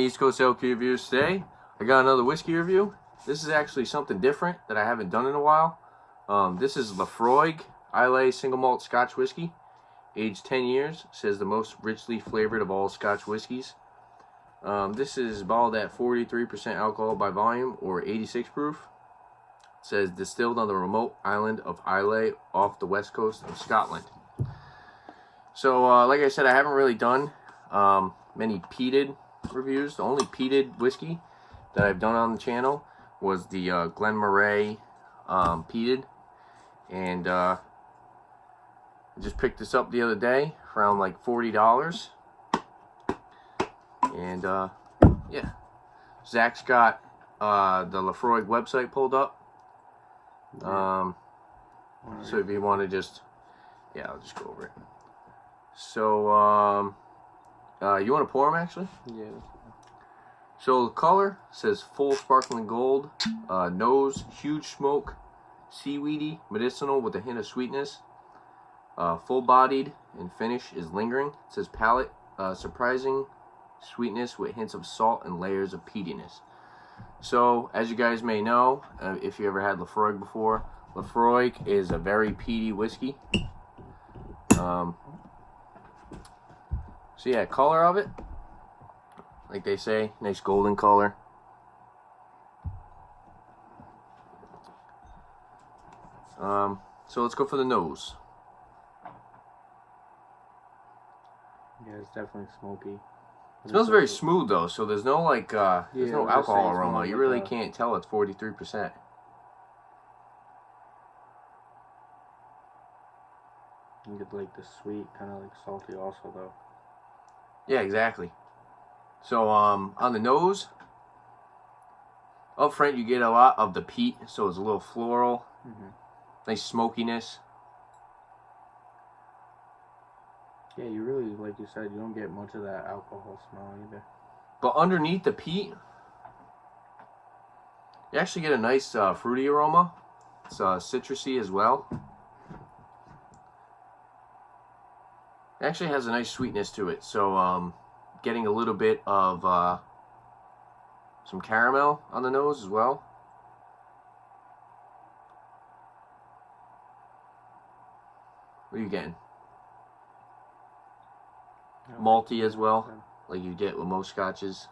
East Coast LQ Reviews. Today I got another whiskey review. This is actually something different that I haven't done in a while. This is Laphroaig Islay Single Malt Scotch Whisky, aged 10 years. Says the most richly flavored of all Scotch whiskeys. This is bottled at 43% alcohol by volume, or 86 proof. It says distilled on the remote island of Islay off the west coast of Scotland. So like I said, I haven't really done many peated reviews. The only peated whiskey that I've done on the channel was the Glen Moray peated, and I just picked this up the other day for around like $40. And yeah, Zach's got the Laphroaig website pulled up. So if you want to just, yeah, I'll just go over it. So you want to pour them actually? Yeah. So the color says full sparkling gold, nose, huge smoke, seaweedy, medicinal with a hint of sweetness, full-bodied, and finish is lingering. It says palate, surprising sweetness with hints of salt and layers of peatiness. So as you guys may know, if you ever had Laphroaig before, Laphroaig is a very peaty whiskey. So yeah, color of it, like they say, nice golden color. So let's go for the nose. Yeah, it's definitely smoky. It smells very smooth though, so there's no like there's no alcohol aroma. You really like can't tell it's 43%. You get like the sweet, kind of like salty also though. Yeah, exactly. So on the nose, up front you get a lot of the peat, so it's a little floral, nice smokiness. Yeah, you really, like you said, you don't get much of that alcohol smell either. But underneath the peat, you actually get a nice fruity aroma. It's citrusy as well. It actually has a nice sweetness to it. So getting a little bit of some caramel on the nose as well. What are you getting? Malty as well, like you get with most scotches.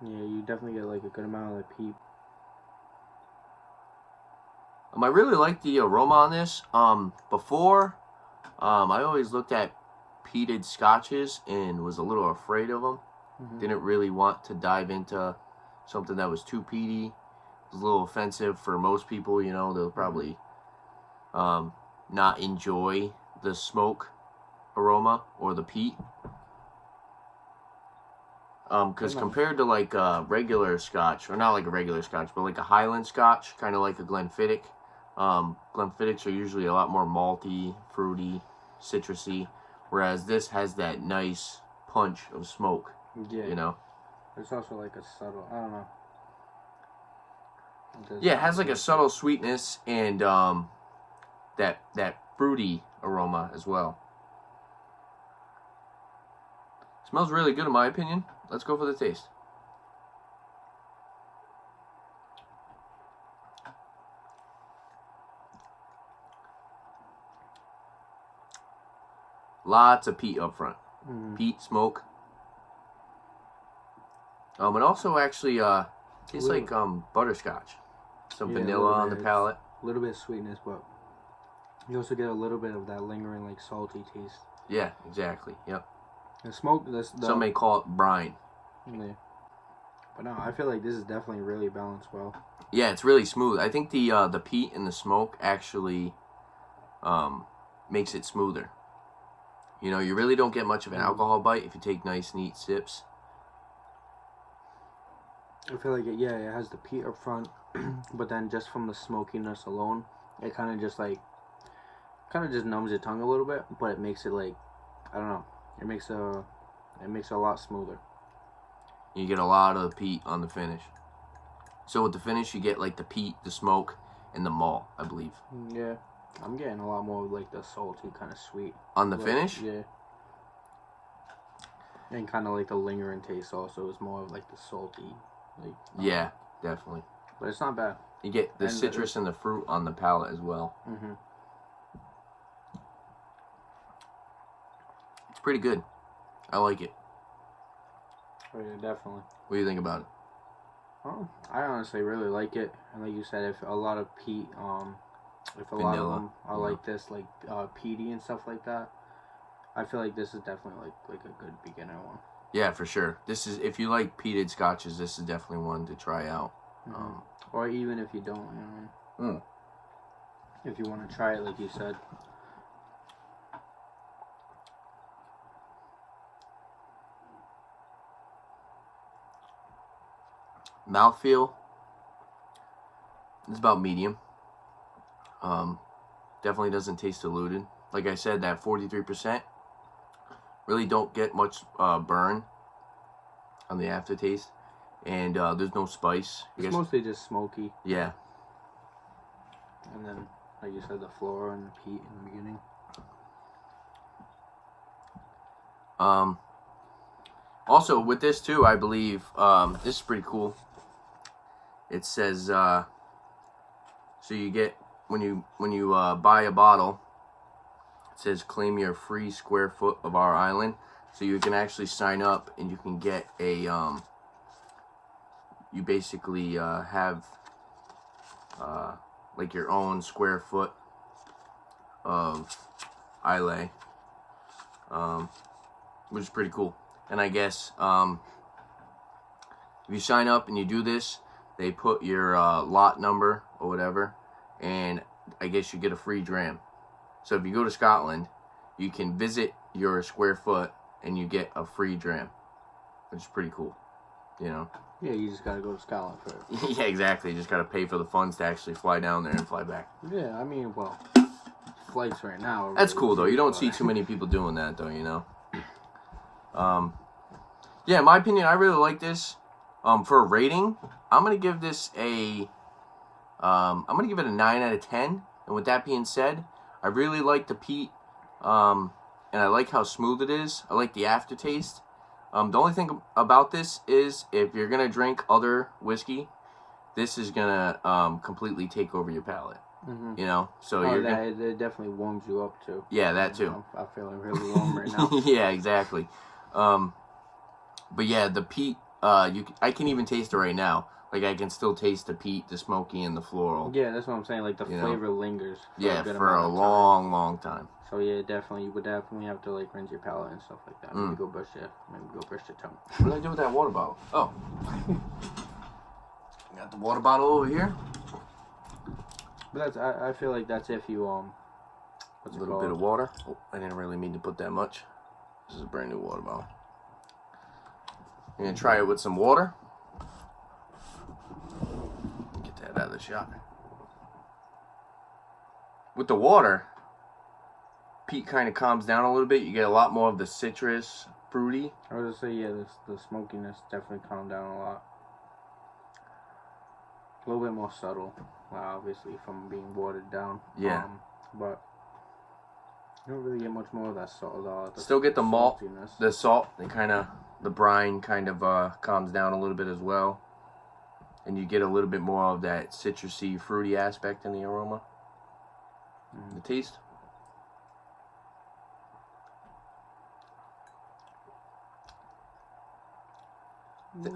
Yeah, you definitely get like a good amount of the peat. I really like the aroma on this. Before, I always looked at peated scotches and was a little afraid of them. Didn't really want to dive into something that was too peaty. It was a little offensive for most people, you know. They'll probably not enjoy the smoke aroma or the peat. Because compared to like a regular scotch, or not like a regular scotch, but like a Highland scotch, kind of like a Glenfiddich. Glenfiddichs are usually a lot more malty, fruity, citrusy, whereas this has that nice punch of smoke. Yeah. You know? It's also like a subtle, I don't know. Yeah, it has like a subtle sweetness and that fruity aroma as well. Smells really good in my opinion. Let's go for the taste. Lots of peat up front. Peat, smoke. And also actually tastes like butterscotch. Some vanilla on the palate. A little bit of sweetness, but you also get a little bit of that lingering like salty taste. Yeah, exactly. Yep. The smoke, some may call it brine. Yeah. But no, I feel like this is definitely really balanced well. Yeah, it's really smooth. I think the peat and the smoke actually makes it smoother. You know, you really don't get much of an alcohol bite if you take nice, neat sips. I feel like it has the peat up front, but then just from the smokiness alone, it kind of just numbs your tongue a little bit, but it makes it like, I don't know, it makes it a lot smoother. You get a lot of the peat on the finish. So with the finish, you get like the peat, the smoke, and the malt, I believe. Yeah, I'm getting a lot more of like the salty kind of sweet. On the finish? Yeah. And kind of like the lingering taste also is more of like the salty. Like, yeah, definitely. But it's not bad. You get the citrus and the fruit on the palate as well. Mm-hmm. It's pretty good. I like it. Oh, yeah, definitely. What do you think about it? Oh, I honestly really like it. And like you said, if a lot of peat, if a lot of them are like this, like peaty and stuff like that, I feel like this is definitely like a good beginner one. Yeah, for sure. This is, if you like peated scotches, this is definitely one to try out. Mm-hmm. Or even if you don't, you know, if you want to try it, like you said. Mouthfeel, it's about medium. Definitely doesn't taste diluted. Like I said, that 43% really don't get much burn on the aftertaste, and there's no spice. It's mostly just smoky. Yeah. And then, like you said, the floral and the peat in the beginning. Also, with this too, I believe this is pretty cool. It says so you get when you buy a bottle. It says claim your free square foot of our island. So you can actually sign up and you can get a you basically have like your own square foot of Islay, which is pretty cool. And I guess if you sign up and you do this, they put your lot number or whatever, and I guess you get a free dram. So if you go to Scotland, you can visit your square foot and you get a free dram, which is pretty cool, you know? Yeah, you just gotta go to Scotland for it. Yeah, exactly. You just gotta pay for the funds to actually fly down there and fly back. Yeah, I mean, well, flights right now are That's really cool, though. You don't see too many people doing that, though, you know? Yeah, in my opinion, I really like this. For a rating, I'm gonna give this a I'm gonna give it a 9 out of 10. And with that being said, I really like the peat, and I like how smooth it is. I like the aftertaste. The only thing about this is if you're gonna drink other whiskey, this is gonna completely take over your palate. Mm-hmm. You know, so it definitely warms you up too. Yeah, that too. You know, I'm feeling really warm right now. Yeah, exactly. But yeah, the peat. I can even taste it right now. Like I can still taste the peat, the smoky, and the floral. Yeah, that's what I'm saying. Like the flavor lingers. For a long time. So yeah, definitely, you would definitely have to like rinse your palate and stuff like that. Maybe go brush your tongue. What did I do with that water bottle? Oh, got the water bottle over here. But I feel like that's if you what's a little bit of water. Oh, I didn't really mean to put that much. This is a brand new water bottle. I'm gonna try it with some water. Get that out of the shot. With the water, peat kind of calms down a little bit. You get a lot more of the citrus, fruity. I was gonna say, yeah, the smokiness definitely calmed down a lot. A little bit more subtle, obviously, from being watered down. Yeah. But you don't really get much more of that salt. Still get the malt, saltiness. the salt, and the brine kind of calms down a little bit as well. And you get a little bit more of that citrusy, fruity aspect in the aroma. The taste.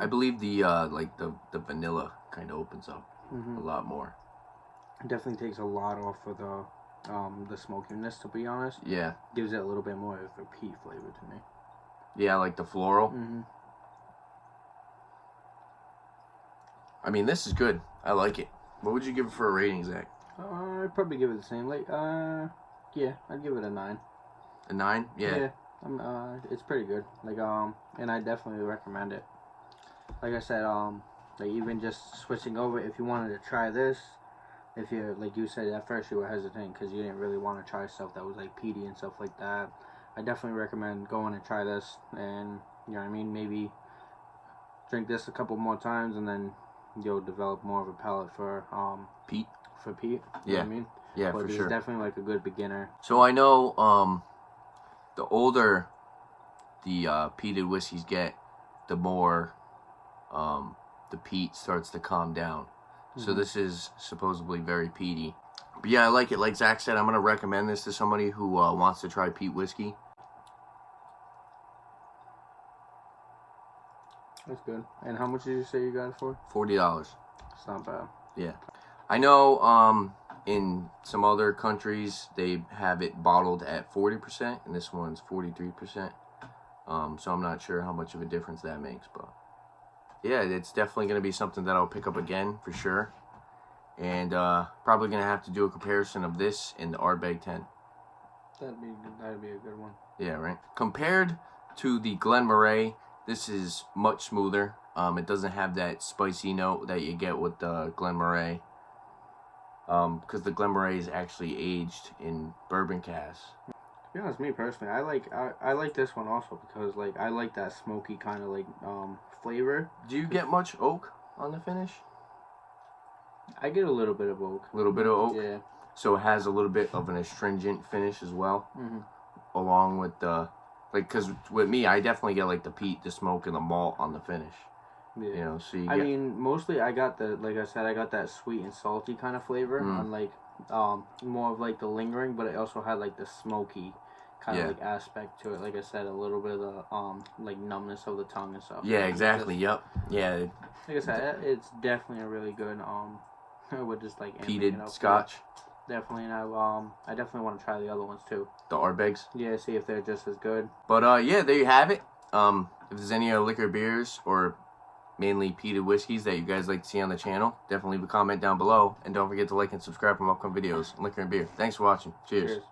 I believe the the vanilla kind of opens up a lot more. It definitely takes a lot off of the smokiness, to be honest. Yeah. Gives it a little bit more of a peat flavor to me. Yeah, like the floral. I mean, this is good. I like it. What would you give it for a rating, Zach? I'd probably give it the same. Like, yeah, I'd give it a 9. A 9? Yeah. Yeah. It's pretty good. Like, and I definitely recommend it. Like I said, like even just switching over, if you wanted to try this, if you're, like you said, at first you were hesitant because you didn't really want to try stuff that was like peaty and stuff like that. I definitely recommend going and try this, and you know what I mean, maybe drink this a couple more times, and then you'll develop more of a palate for peat. For peat. You Yeah. know what I mean? Yeah, but for it's sure. definitely like a good beginner. So I know the older the peated whiskeys get, the more the peat starts to calm down. So this is supposedly very peaty. But yeah, I like it. Like Zach said, I'm going to recommend this to somebody who wants to try peat whiskey. That's good. And how much did you say you got it for? $40. It's not bad. Yeah. I know in some other countries they have it bottled at 40%, and this one's 43%. So I'm not sure how much of a difference that makes, but yeah, it's definitely going to be something that I'll pick up again for sure. And probably going to have to do a comparison of this and the Ardbeg 10. That'd be a good one. Yeah, right. Compared to the Glenmorangie, this is much smoother. It doesn't have that spicy note that you get with the Glenmorangie. Because the Glenmorangie is actually aged in bourbon casks. To be honest, me personally, I like this one also because like I like that smoky kind of like flavor. Do you get much oak on the finish? I get a little bit of oak. A little bit of oak? Yeah. So it has a little bit of an astringent finish as well. Mm-hmm. Along with the, like, because with me, I definitely get like the peat, the smoke, and the malt on the finish. Yeah. You know, so I mean, mostly I got like I said, I got that sweet and salty kind of flavor, and like more of like the lingering, but it also had like the smoky kind of like aspect to it. Like I said, a little bit of the like numbness of the tongue and stuff. Yeah, exactly. Yep. Yeah. Like I said, it's definitely a really good with just like peated Scotch. Definitely, and I definitely want to try the other ones too. The Ardbegs. Yeah, see if they're just as good. But yeah, there you have it. If there's any other liquor beers or mainly peated whiskeys that you guys like to see on the channel, definitely leave a comment down below, and don't forget to like and subscribe for more upcoming videos on liquor and beer. Thanks for watching. Cheers.